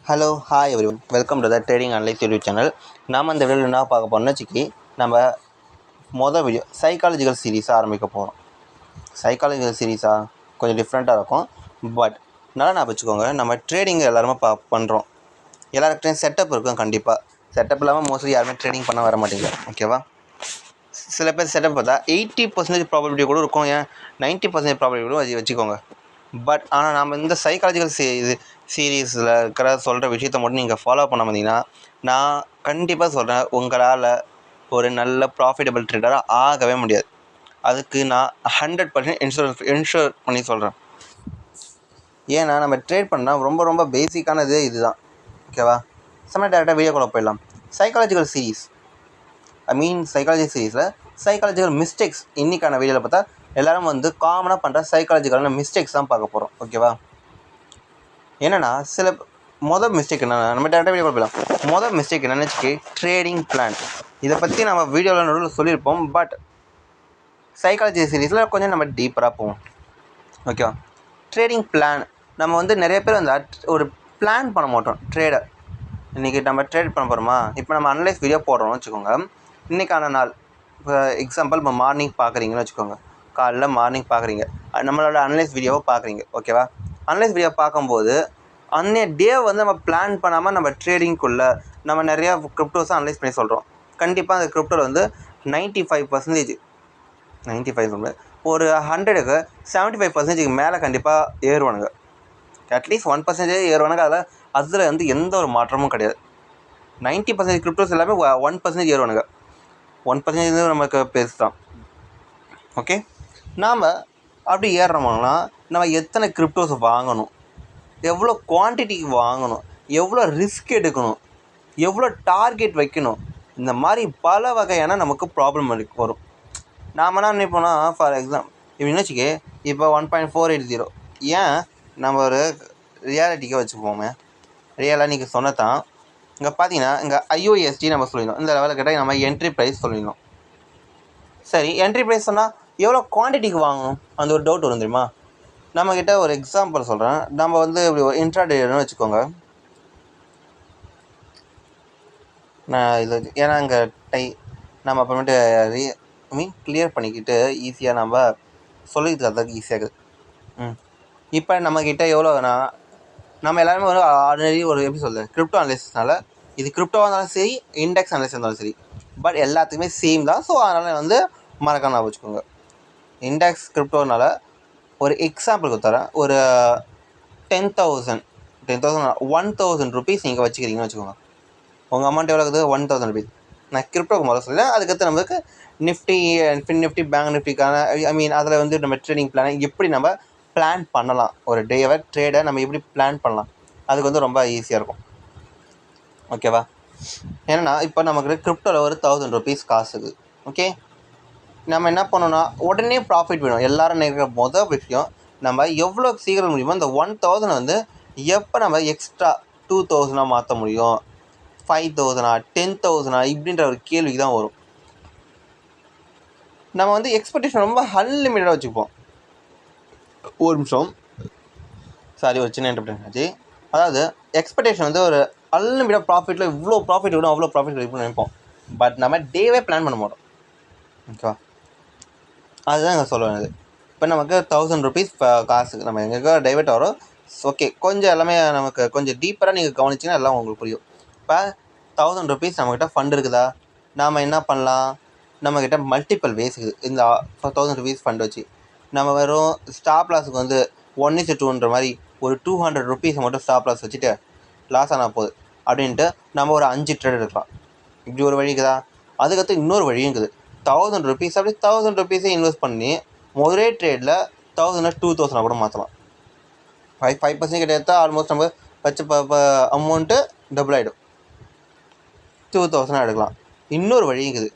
Hello hi every one, welcome to the trading analyse YouTube channel. நாம் இந்த வீடியோவில் என்ன பார்க்க போகிறோம்னு வச்சுக்கி, நம்ம மொதல் வீடியோ சைக்காலஜிக்கல் சீரீஸாக ஆரம்பிக்க போகிறோம். சைக்காலஜிக்கல் சீரீஸாக கொஞ்சம் டிஃப்ரெண்ட்டாக இருக்கும். பட் நல்லா நான் வச்சுக்கோங்க, நம்ம ட்ரேடிங் எல்லாருமே பண்ணுறோம். எல்லாருக்கிட்டையும் செட்டப் இருக்கும். கண்டிப்பாக செட்டப் இல்லாமல் மோஸ்ட்லி யாருமே ட்ரேடிங் பண்ண வர மாட்டேங்க. ஓகேவா? சில பேர் செட்டப் பார்த்தா 80% ப்ராபபிலிட்டி கூட இருக்கும், ஏன் 90% ப்ராபபிலிட்டி கூட வச்சுக்கோங்க. பட் ஆனால் நம்ம இந்த சைக்காலஜிக்கல் சீரீஸில் இருக்கிற சொல்கிற விஷயத்த மட்டும் நீங்கள் ஃபாலோ பண்ண வந்தீங்கன்னா, நான் கண்டிப்பாக சொல்கிறேன், உங்களால் ஒரு நல்ல ப்ராஃபிட்டபிள் ட்ரேடராக ஆகவே முடியாது. அதுக்கு நான் 100% இன்ஷூர் பண்ணி சொல்கிறேன். ஏன்னா நம்ம ட்ரேட் பண்ணால் ரொம்ப ரொம்ப பேசிக்கானது இதுதான். ஓகேவா? டேரெக்டாக வீடியோக்குள்ளே போயிடலாம். சைக்காலஜிக்கல் சீரீஸில் சைக்காலஜிக்கல் மிஸ்டேக்ஸ் இன்றைக்கான வீடியோவில் பார்த்தா எல்லோரும் காமனாக பண்ணுற சைக்காலஜிக்கலான மிஸ்டேக்ஸ் தான் பார்க்க போகிறோம். ஓகேவா? என்னென்னா மொதல் மிஸ்டேக் என்னென்னா, நம்ம டேரெக்டாக வீடியோ போயிடலாம். மொதல் மிஸ்டேக் என்னென்னு வச்சுக்கி, ட்ரேடிங் பிளான். இதை பற்றி நம்ம வீடியோவில் நடுவில் சொல்லியிருப்போம். பட் சைக்காலஜி சீரீஸில் கொஞ்சம் நம்ம டீப்பராக போவோம். ஓகேவா? ட்ரேடிங் பிளான் நம்ம நிறைய பேர் ஒரு பிளான் பண்ண மாட்டோம். ட்ரேடர் இன்றைக்கி நம்ம ட்ரேட் பண்ண போகிறோமா, இப்போ நம்ம அனலைஸ் வீடியோ போடுறோம்னு வச்சுக்கோங்க. இன்றைக்கான நாள், இப்போ எக்ஸாம்பிள் இப்போ மார்னிங் பார்க்குறீங்கன்னு வச்சுக்கோங்க. காலைல மார்னிங் பார்க்குறீங்க, நம்மளோட அனலைஸ் வீடியோவை பார்க்குறீங்க. ஓகேவா? அனலைஸ் வீடியோ பார்க்கும்போது அன்றைய டே நம்ம பிளான் பண்ணாமல் நம்ம ட்ரேடிங்குள்ளே நம்ம நிறையா கிரிப்டோஸை அனலைஸ் பண்ணி சொல்கிறோம். கண்டிப்பாக அந்த கிரிப்டோவில் 95% 95 ஒரு 100க்கு 75% மேலே கண்டிப்பாக ஏறுவானுங்க. அட்லீஸ்ட் 1% ஏறுவானுங்க. அதில் எந்த ஒரு மாற்றமும் கிடையாது. 90% கிரிப்டோஸ் எல்லாமே 1% ஏறுவானுங்க. 1% நமக்கு பெருசு தான். ஓகே, நாம் அப்படி ஏறுறோம்னா நம்ம எத்தனை கிரிப்டோஸ் வாங்கணும், எவ்வளோ குவான்டிட்டிக்கு வாங்கணும், எவ்வளோ ரிஸ்க் எடுக்கணும், எவ்வளோ டார்கெட் வைக்கணும், இந்த மாதிரி பல வகையான நமக்கு ப்ராப்ளம் வரும். நாம் என்ன நினைப்போம்னா, ஃபார் எக்ஸாம்பிள் இப்படின்னு வச்சுக்கே, இப்போ 1.480 ஏன் நம்ம ஒரு ரியாலிட்டிக்காக வச்சுப்போமே. ரியலாக நீங்கள் சொன்னதான் இங்கே பார்த்தீங்கன்னா, இங்கே ஐஓஎஸ்டி நம்ம சொல்லிடணும். இந்த லெவலில் கேட்டால் நம்ம என்ட்ரி ப்ரைஸ் சொல்லிடணும். சரி, என்ட்ரி ப்ரைஸ் சொன்னால் எவ்வளோ குவான்டிட்டிக்கு வாங்கணும், அந்த ஒரு டவுட் வரும் தெரியுமா. நம்மக்கிட்ட ஒரு எக்ஸாம்பிள் சொல்கிறேன். நம்ம இப்படி ஒரு இன்ட்ராடேன்னு வச்சுக்கோங்க. நான் இது ஏன்னா இங்கே நம்ம அப்புறமேட்டு கிளியர் பண்ணிக்கிட்டு ஈஸியாக நம்ம சொல்லிட்டு அதுக்கு ஈஸியாக இருக்குது. இப்போ நம்மக்கிட்ட எவ்வளோனா, நம்ம எல்லாருமே ஆல்ரெடி எப்படி சொல்கிறது, கிரிப்டோ அனலிசிஸ்னால, இது கிரிப்டோவாக இருந்தாலும் சரி, இண்டெக்ஸ் அனலிசிஸ் இருந்தாலும் சரி, பட் எல்லாத்துக்குமே சேம் தான். ஸோ அதனால் மறக்காம வச்சுக்கோங்க. இண்டெக்ஸ் கிரிப்டோனால ஒரு எக்ஸாம்பிளுக்கு தரேன். ஒரு 10,000 1,000 ருபீஸ் நீங்கள் வச்சுக்கிறீங்கன்னு வச்சுக்கோங்க. உங்கள் அமௌண்ட் எவ்வளோ இருக்குது? 1,000 ருபீஸ். நான் கிரிப்டோக்கு முதல்ல சொல்லிடுறேன். அதுக்கடுத்து நம்மளுக்கு நிஃப்டி, நிஃப்டி, பேங்க் நிஃப்டிக்கான அதில் நம்ம ட்ரேடிங் பிளான் எப்படி நம்ம பிளான் பண்ணலாம், ஒரு டேவை ட்ரேடை நம்ம எப்படி பிளான் பண்ணலாம், அதுக்கு ரொம்ப ஈஸியாக இருக்கும். ஓகேவா? ஏன்னா இப்போ நமக்கு கிரிப்டோவில் ஒரு 1,000 ருபீஸ் காசுக்கு. ஓகே, நம்ம என்ன பண்ணோன்னா, உடனே ப்ராஃபிட் வேணும். எல்லோரும் நினைக்கிற மொதல் விஷயம், நம்ம எவ்வளோ சீக்கிரம் முடியுமோ இந்த 1,000 எப்போ நம்ம எக்ஸ்ட்ரா 2,000 மாற்ற முடியும், 5,000 10,000 இப்படின்ற ஒரு கேள்விக்கு தான் வரும். நம்ம எக்ஸ்பெக்டேஷன் ரொம்ப அன்லிமிட்டடாக வச்சுப்போம். ஒரு நிமிஷம், சாரி, ஒரு சின்ன இன்டர்பிரேஷன் ஆச்சு. அதாவது எக்ஸ்பெக்டேஷன் ஒரு அன்லிமிட்டட் ப்ராஃபிட்டில் இவ்வளோ ப்ராஃபிட் வரும், அவ்வளோ ப்ராஃபிட் இருக்குன்னு நினைப்போம். பட் நம்ம டேவே பிளான் பண்ண மாட்டோம். ஓகேவா? அதுதான் இங்கே சொல்ல வேண்டியது. இப்போ நமக்கு 1,000 ருபீஸ் காசுக்கு நம்ம எங்கே டைவர்ட் ஆகிறோம். ஓகே, கொஞ்சம் எல்லாமே நமக்கு கொஞ்சம் டீப்பராக நீங்கள் கவனிச்சிங்கன்னா எல்லாம் உங்களுக்கு புரியும். இப்போ 1,000 ருபீஸ் நம்மக்கிட்ட ஃபண்ட் இருக்குதா, நாம் என்ன பண்ணலாம், நம்மக்கிட்ட மல்டிபிள் வேஸ் இருக்குது. இந்த 1,000 ருபீஸ் ஃபண்ட் வச்சு நம்ம வெறும் ஸ்டாப் லாஸுக்கு 1:2ன்ற மாதிரி ஒரு 200 ருபீஸ் மட்டும் ஸ்டாப் லாஸ் வச்சுட்டு லாஸ் ஆனால் போகுது அப்படின்ட்டு நம்ம ஒரு 5 ட்ரேட் எடுக்கலாம். இப்படி ஒரு வழி இருக்குதா. அதுக்கடுத்து இன்னொரு வழியும் இருக்குது. 1,000 ருபீஸ் அப்படி 1,000 ருபீஸே இன்வெஸ்ட் பண்ணி ஒரே ட்ரேடில் 1,000 2,000 கூட மாற்றலாம். 5% கிட்ட எடுத்தால் ஆல்மோஸ்ட் நம்ம வச்ச அமௌண்ட்டு டபுள் ஆகிடும். 2,000 எடுக்கலாம். இன்னொரு வழி இருக்குது.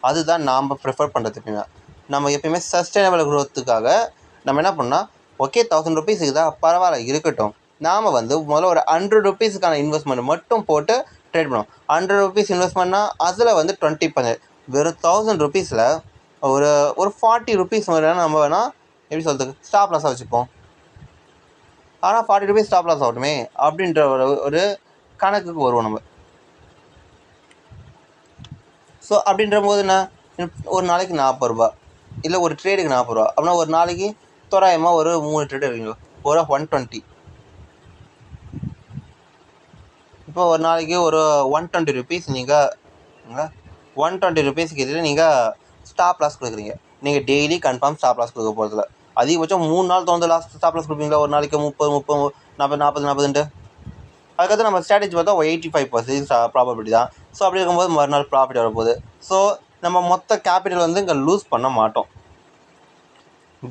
அதுதான் நாம் ப்ரிஃபர் பண்ணுறது. எப்பயுமே நம்ம எப்பயுமே சஸ்டைனபிள் க்ரோத்துக்காக நம்ம என்ன பண்ணால், ஓகே 1,000 ருபீஸ் இருக்குதா, பரவாயில்ல இருக்கட்டும், நாம் முதல்ல ஒரு 100 ருபீஸுக்கான இன்வெஸ்ட்மெண்ட் மட்டும் போட்டு ட்ரேட் பண்ணுவோம். 100 ருபீஸ் இன்வெஸ்ட் பண்ணால் அதில் 20%, வெறும் 1,000 ருபீஸில் ஒரு 40 ருபீஸ் நம்ம வேணால் எப்படி சொல்கிறதுக்கு ஸ்டாப் லாஸாக வச்சுப்போம். ஆனால் 40 ருபீஸ் ஸ்டாப் லாஸ் ஆகட்டுமே அப்படின்ற ஒரு கணக்குக்கு வருவோம் நம்ம. ஸோ அப்படின்ற போது என்ன, ஒரு நாளைக்கு 40 ரூபா இல்லை ஒரு ட்ரேடுக்கு 40 ரூபா அப்படின்னா ஒரு நாளைக்கு தோராயமாக ஒரு 3 ட்ரேடு இருக்குங்க, ஒரு 120. இப்போ ஒரு நாளைக்கு ஒரு 120 ருபீஸ் நீங்கள் 120 ருபீஸ்க்கு எதிராக நீங்கள் ஸ்டாப் லாஸ் கொடுக்குறீங்க. நீங்கள் டெய்லி கன்ஃபார்ம் ஸ்டாப் லாஸ் கொடுக்க போகிறதில்ல. அதிகபட்சம் 3 நாள் தொடர்ந்து ஸ்டாப் லாஸ் கொடுப்பீங்களா, ஒரு நாளைக்கு 30 40 அதுக்கடுத்து நம்ம ஸ்ட்ராட்டஜி பார்த்தா 85% ப்ராபபிலிட்டி தான். ஸோ அப்படி இருக்கும்போது மறுநாள் ப்ராஃபிட் வரப்போகுது. ஸோ நம்ம மொத்த கேபிட்டல் வந்து இங்கே லூஸ் பண்ண மாட்டோம்,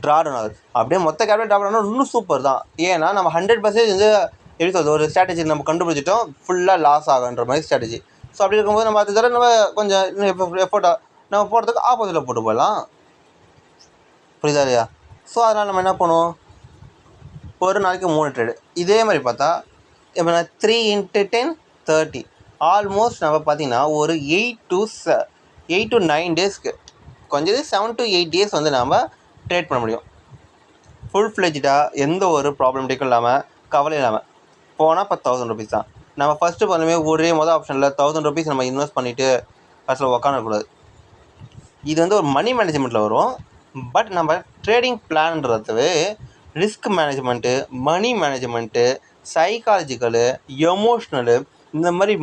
ட்ராடவுன் ஆகுது. அப்படியே மொத்த கேபிட்டல் ட்ராப் ஆனால் இன்னும் சூப்பர் தான். ஏன்னா நம்ம 100% வந்து எப்படி சொல்கிறது, ஒரு ஸ்ட்ராட்டஜி நம்ம கண்டுபிடிச்சிட்டோம் ஃபுல்லாக லாஸ் ஆகுன்ற மாதிரி ஸ்ட்ராட்டஜி. ஸோ அப்படி இருக்கும்போது நம்ம அது தவிர நம்ம கொஞ்சம் எஃபோர்ட்டாக நம்ம போகிறதுக்கு ஆப்போசிட்டில் போட்டு போயிடலாம். புரியுதா இல்லையா? ஸோ அதனால் நம்ம என்ன பண்ணுவோம், ஒரு நாளைக்கு 3 ட்ரேடு. இதே மாதிரி பார்த்தா இப்போ 3 × 10 30 ஆல்மோஸ்ட் நம்ம பார்த்திங்கன்னா ஒரு 8 to 9 டேஸ்க்கு கொஞ்சம் 7 to 8 டேஸ் வந்து நம்ம ட்ரேட் பண்ண முடியும். ஃபுல் ஃப்ளெஜ்டாக எந்த ஒரு ப்ராப்ளமேட்டிக்கும் இல்லாமல் கவலை இல்லாமல் போனால் 10,000 ருபீஸ் தான். நம்ம ஃபஸ்ட்டு பண்ணுமே ஒரே மொதல் ஆப்ஷனில் 1000 ருபீஸ் நம்ம இன்வெஸ்ட் பண்ணிவிட்டு ஃபஸ்ட்டில் உக்காந்துக்கூடாது. இது வந்து ஒரு மணி மேனேஜ்மெண்ட்டில் வரும். பட் நம்ம ட்ரேடிங் பிளான்றது ரிஸ்க் மேனேஜ்மெண்ட்டு, மணி மேனேஜ்மெண்ட்டு, சைக்காலஜிக்கலு, எமோஷ்னலு, இந்த மாதிரி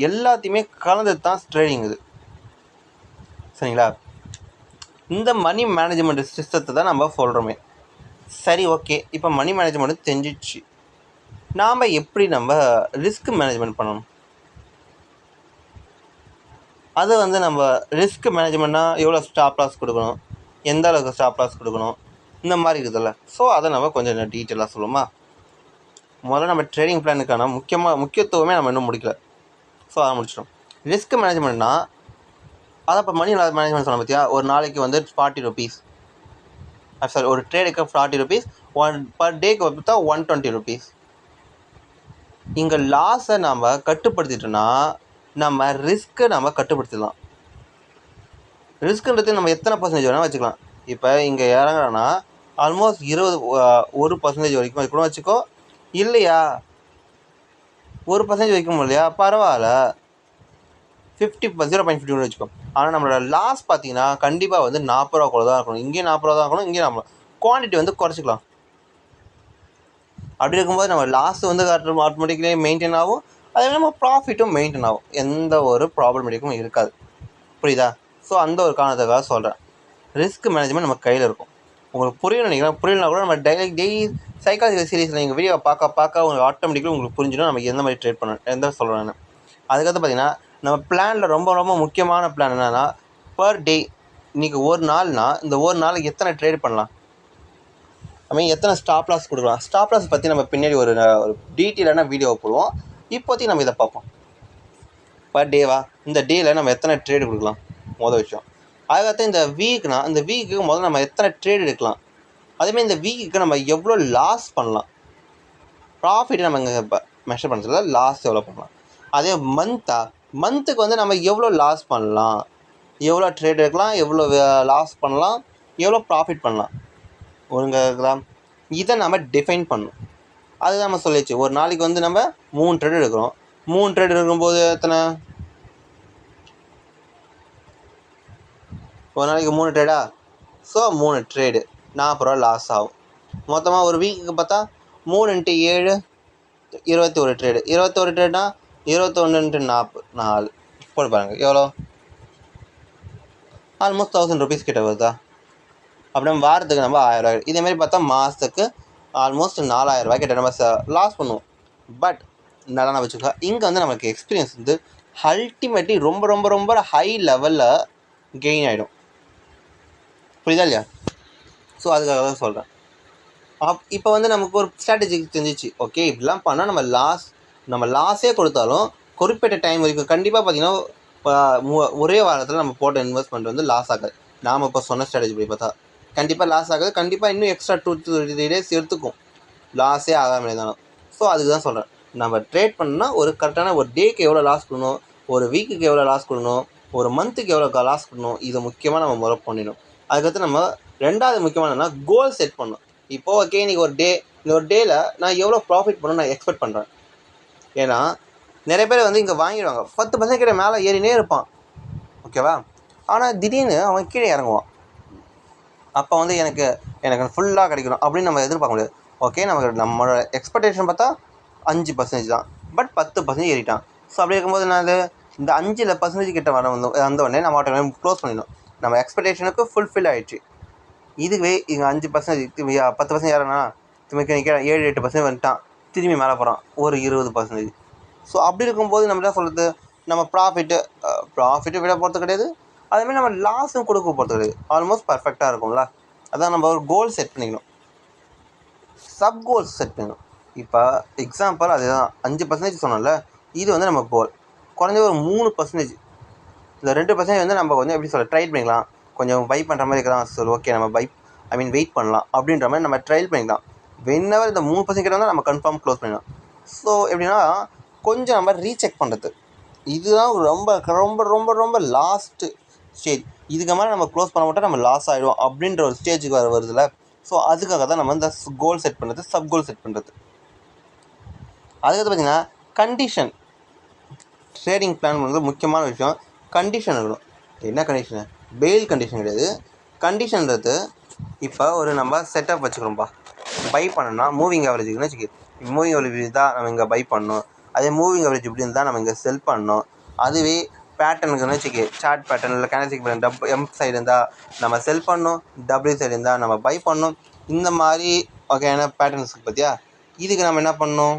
எல்லாத்தையுமே கலந்தது தான் ட்ரேடிங் இது. சரிங்களா? இந்த மணி மேனேஜ்மெண்ட் சிஸ்டத்தை தான் நம்ம சொல்கிறோமே. சரி, ஓகே, இப்போ மணி மேனேஜ்மெண்ட் தெரிஞ்சிச்சு. நாம் எப்படி நம்ம ரிஸ்க் மேனேஜ்மெண்ட் பண்ணணும்? அது வந்து நம்ம ரிஸ்க் மேனேஜ்மெண்ட்னா எவ்வளோ ஸ்டாப் லாஸ் கொடுக்கணும், எந்த அளவுக்கு ஸ்டாப் லாஸ் கொடுக்கணும், இந்த மாதிரி இருக்குதுல்ல. ஸோ அதை நம்ம கொஞ்சம் டீட்டெயிலாக சொல்லுவோமா? முதல்ல நம்ம ட்ரேடிங் பிளானுக்கான முக்கியத்துவமே நம்ம இன்னும் முடிக்கல. ஸோ அதை முடிச்சிட்டோம். ரிஸ்க் மேனேஜ்மெண்ட்னா அதை இப்போ மணி மேனேஜ்மெண்ட் சொன்ன பார்த்தியா, ஒரு நாளைக்கு வந்து 40 ருபீஸ், சாரி ஒரு ட்ரேடுக்கு 40 ருபீஸ், பர் டேக்கு பார்த்தா 120 ருபீஸ். இங்கே லாஸை நம்ம கட்டுப்படுத்திட்டோன்னா நம்ம ரிஸ்க்கை நம்ம கட்டுப்படுத்திடலாம். ரிஸ்க்குன்றது நம்ம எத்தனை பர்சன்டேஜ் வேணால் வச்சுக்கலாம். இப்போ இங்கே இறங்குறோன்னா ஆல்மோஸ்ட் 1% வரைக்கும் அது கூட வச்சுக்கோ, இல்லையா 1% வைக்க முடியலையா பரவாயில்ல, 0.50 வச்சுக்கோ. ஆனால் நம்மளோட லாஸ் பார்த்தீங்கன்னா கண்டிப்பாக வந்து 40 ரூபா கூட தான் இருக்கணும். இங்கேயும் 40 ரூபா தான் இருக்கணும், இங்கேயும் நம்ம குவான்டிட்டி வந்து குறைச்சிக்கலாம். அப்படி இருக்கும்போது நம்ம லாஸ் வந்து ஆட்டோமேட்டிக்கலி மெயின்டைன் ஆகும், அதே நம்ம ப்ராஃபிட்டும் மெயின்டைன் ஆகும், எந்த ஒரு ப்ராப்ளமேட்டிக்கும் இருக்காது. புரியுதா? ஸோ அந்த ஒரு காரணத்துக்காக சொல்கிறேன். ரிஸ்க் மேனேஜ்மெண்ட் நம்ம கையில் இருக்கும். உங்களுக்கு புரியணும் நினைக்கிறேன். புரியலனா கூட நம்ம டெய்லி சைக்காலஜி சீரீஸில் நீங்கள் வீடியோ பார்க்க உங்களுக்கு ஆட்டோமேட்டிக்கலி உங்களுக்கு புரிஞ்சிடும் நம்ம எந்த மாதிரி ட்ரேட் பண்ணணும், எந்த சொல்கிறேன்னு. அதுக்கடுத்து பார்த்திங்கன்னா நம்ம பிளானில் ரொம்ப முக்கியமான பிளான் என்னென்னா, பர் டே இன்றைக்கி ஒரு நாள்னா இந்த ஒரு நாளைக்கு எத்தனை ட்ரேட் பண்ணலாம், எத்தனை ஸ்டாப் லாஸ் கொடுக்கலாம். ஸ்டாப் லாஸ் பற்றி நம்ம பின்னாடி ஒரு டீட்டெயிலான வீடியோவை போடுவோம். இப்போதைக்கு நம்ம இதை பார்ப்போம். பர் டேவா, இந்த டேயில் நம்ம எத்தனை ட்ரேடு கொடுக்கலாம் மொதல் விஷயம். அதுக்கடுத்து இந்த வீக்னா இந்த வீக்குக்கு முதல்ல நம்ம எத்தனை ட்ரேட் எடுக்கலாம், அதேமாதிரி இந்த வீக்குக்கு நம்ம எவ்வளோ லாஸ் பண்ணலாம். ப்ராஃபிட் நம்ம இங்கே மெஷர் பண்ணுறதுல லாஸ் எவ்வளோ பண்ணலாம். அதே மந்த்துக்கு வந்து நம்ம எவ்வளோ லாஸ் பண்ணலாம், எவ்வளோ ட்ரேட் எடுக்கலாம், எவ்வளோ லாஸ் பண்ணலாம், எவ்வளோ ப்ராஃபிட் பண்ணலாம் ஒழுங்காக இதை நம்ம டிஃபைன் பண்ணணும். அது நம்ம சொல்லிச்சு. ஒரு நாளைக்கு வந்து நம்ம 3 ட்ரேட் எடுக்கிறோம். 3 ட்ரேட் எடுக்கும்போது எத்தனை, ஒரு நாளைக்கு 3 ட்ரேடா, ஸோ 3 ட்ரேடு 40 ரூபா லாஸ் ஆகும். மொத்தமாக ஒரு வீக்குக்கு பார்த்தா 3 × 7 21 ட்ரேடு. 21 ட்ரேட்னா 21 × 4 போட்டு பாருங்கள் எவ்வளோ, ஆல்மோஸ்ட் 1000 ருபீஸ் கிட்ட வருதா. அப்படின்னா வாரத்துக்கு நம்ம 1000 ரூபாய். இதேமாதிரி பார்த்தா மாதத்துக்கு ஆல்மோஸ்ட் 4000 ரூபாய் கிட்ட நம்ம லாஸ் பண்ணுவோம். பட் நல்லா வச்சுக்கோ, இங்கே வந்து நமக்கு எக்ஸ்பீரியன்ஸ் வந்து அல்டிமேட்லி ரொம்ப ஹை லெவலில் கெயின் ஆகிடும். புரியுதா இல்லையா? ஸோ அதுக்காக தான் சொல்கிறேன். இப்போ வந்து நமக்கு ஒரு ஸ்ட்ராட்டஜி தெரிஞ்சிச்சு. ஓகே, இப்படிலாம் பண்ணால் நம்ம லாஸே கொடுத்தாலும் குறிப்பிட்ட டைம் வரைக்கும் கண்டிப்பாக பார்த்திங்கன்னா ஒரே வாரத்தில் நம்ம போட்ட இன்வெஸ்ட்மெண்ட் வந்து லாஸ் ஆகாது. நாம் இப்போ சொன்ன ஸ்ட்ராட்டஜி படி பார்த்தா கண்டிப்பாக லாஸ் ஆகாது. கண்டிப்பாக இன்னும் எக்ஸ்ட்ரா 2 to 3 days எடுத்துக்கும் லாஸே ஆகாமல் இருந்தாலும். ஸோ அதுக்கு தான் சொல்கிறேன், நம்ம ட்ரேட் பண்ணால் ஒரு கரெக்டான ஒரு டேக்கு எவ்வளோ லாஸ் கொடுக்கணும், ஒரு வீக்குக்கு எவ்வளோ லாஸ் கொடுக்கணும், ஒரு மந்த்துக்கு எவ்வளோ லாஸ் கொடுக்கணும், இதை முக்கியமாக நம்ம முறை பண்ணிடணும். அதுக்கடுத்து நம்ம ரெண்டாவது முக்கியமானதுன்னா கோல் செட் பண்ணணும். இப்போது ஓகே, இன்றைக்கி ஒரு டே இந்த ஒரு டேயில் நான் எவ்வளோ ப்ராஃபிட் பண்ணணும் நான் எக்ஸ்பெக்ட் பண்ணுறேன். ஏன்னா நிறைய பேர் வந்து இங்கே வாங்கிடுவாங்க, 10% கிட்ட மேலே ஏறினே இருப்பான், ஓகேவா. ஆனால் திடீர்னு அவன் கீழே இறங்குவான். அப்போ வந்து எனக்கு ஃபுல்லாக கிடைக்கணும் அப்படின்னு நம்ம எதிர்பார்க்க முடியாது. ஓகே, நம்மளோட எக்ஸ்பெக்டேஷன் பார்த்தா 5% தான், பட் 10% ஏறிட்டான். ஸோ அப்படி இருக்கும்போது நான் இந்த 5% கிட்ட வந்த உடனே நம்ம ஆட்டோமேட்டிக் க்ளோஸ் பண்ணிடணும். நம்ம எக்ஸ்பெக்டேஷனுக்கு ஃபுல்ஃபில் ஆகிடுச்சு. இதுவே இங்கே 5% 10% ஏறனா திரும்பி 7-8% வந்துட்டான், திரும்பி மேலே போகிறான் ஒரு 20%. ஸோ அப்படி இருக்கும்போது நம்ம என்ன சொல்கிறது, நம்ம ப்ராஃபிட்டு விட போகிறது கிடையாது, அதேமாதிரி நம்ம லாஸும் கொடுக்க போகிறது கிடையாது. ஆல்மோஸ்ட் பர்ஃபெக்டாக இருக்கும்ல. அதான் நம்ம ஒரு கோல் செட் பண்ணிக்கணும், சப் கோல்ஸ் செட் பண்ணணும். இப்போ எக்ஸாம்பிள் அதுதான் 5% சொன்னோம்ல, இது வந்து நம்ம கோல். குறைஞ்ச ஒரு 3%, இந்த 2% வந்து நம்ம கொஞ்சம் எப்படி சொல்ல ட்ரை பண்ணிக்கலாம். கொஞ்சம் பை பண்ணுற மாதிரி இருக்கலாம். சரி, ஓகே, நம்ம வெயிட் பண்ணலாம் அப்படின்ற மாதிரி நம்ம ட்ரையல் பண்ணிக்கலாம். வென்னவர் இந்த 3% கிட்ட வந்தால் நம்ம கன்ஃபார்ம் க்ளோஸ் பண்ணிடலாம். ஸோ எப்படின்னா கொஞ்சம் நம்ம ரீசெக் பண்ணுறது, இதுதான் ரொம்ப ரொம்ப ரொம்ப ரொம்ப லாஸ்ட்டு ஸ்டேஜ். இதுக்கு மேலே நம்ம க்ளோஸ் பண்ண மாட்டோம், நம்ம லாஸ் ஆகிடுவோம் அப்படின்ற ஒரு ஸ்டேஜுக்கு வருதுல்ல. ஸோ அதுக்காக தான் நம்ம இந்த கோல் செட் பண்ணுறது, சப் கோல் செட் பண்ணுறது. அதுக்கடுத்து பார்த்திங்கன்னா கண்டிஷன். ட்ரேடிங் பிளான் பண்ணுறது முக்கியமான விஷயம். கண்டிஷன் இருக்கணும். என்ன கண்டிஷனு? பெயில் கண்டிஷன் கிடையாது. கண்டிஷன்றது இப்போ ஒரு நம்ம செட்டப் வச்சுக்கிறோம்ப்பா. பை பண்ணணும்னா மூவிங் ஆவரேஜ் இருக்குன்னு வச்சுக்கி, மூவிங் ஆவரேஜ் தான் நம்ம இங்கே பை பண்ணணும், அதே மூவிங் ஆவரேஜ் இப்படி இருந்தால் நம்ம இங்கே செல் பண்ணணும். அதுவே பேட்டர்னுக்குன்னு வச்சுக்கி, சார்ட் பேட்டர்ன் இல்லை கேண்டல்ஸ்டிக் பேட்டர்ன் எம் சைடு இருந்தால் நம்ம செல் பண்ணணும், டபிள்யூ சைடு இருந்தால் நம்ம பை பண்ணணும். இந்த மாதிரி வகையான பேட்டர்ன்ஸுக்கு பார்த்தியா, இதுக்கு நம்ம என்ன பண்ணணும்,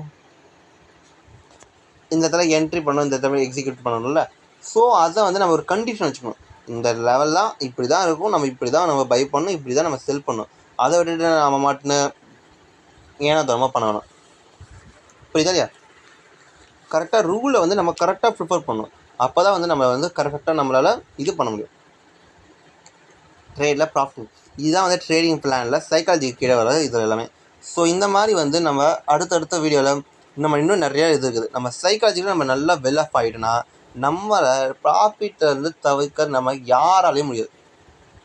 இந்த இடத்துல என்ட்ரி பண்ணணும், இந்த இடத்துல எக்ஸிக்யூட் பண்ணணும்ல. ஸோ அதை வந்து நம்ம ஒரு கண்டிஷன் வச்சுக்கணும். இந்த லெவல்லாம் இப்படி தான் இருக்கும், நம்ம இப்படி தான் நம்ம பை பண்ணணும், இப்படி தான் நம்ம செல் பண்ணணும். அதை விட்டுட்டு நம்ம மாட்டின ஏன்னா தரமாக பண்ண வேணும். புரியுதா இல்லையா? கரெக்டாக ரூலை வந்து நம்ம கரெக்டாக ப்ரிப்பேர் பண்ணணும். அப்போ தான் வந்து நம்ம வந்து கரெக்டாக நம்மளால் இது பண்ண முடியும், ட்ரேடில் ப்ராஃபிட். இதுதான் வந்து ட்ரேடிங் பிளானில் சைக்காலஜிக்கு கீழே வர்றது இது எல்லாமே. ஸோ இந்த மாதிரி வந்து நம்ம அடுத்தடுத்த வீடியோவில் நம்ம இன்னும் நிறையா இது இருக்குது. நம்ம சைக்காலஜியில் நம்ம நல்லா வெல் ஆஃப் ஆகிட்டோன்னா நம்மளை ப்ராஃபிட்டிலேருந்து தவிர்க்க நம்ம யாராலையும் முடியாது,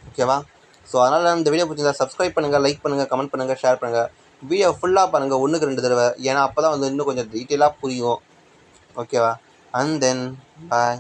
ஓகேவா. ஸோ அதனால் இந்த வீடியோ பிடிச்சிருந்தா சப்ஸ்கிரைப் பண்ணுங்கள், லைக் பண்ணுங்கள், கமெண்ட் பண்ணுங்கள், ஷேர் பண்ணுங்கள். வீடியோ ஃபுல்லாக பாருங்கள், 1-2 தடவை. ஏன்னா அப்போ தான் வந்து இன்னும் கொஞ்சம் டீட்டெயிலாக புரியும், ஓகேவா. And then bye.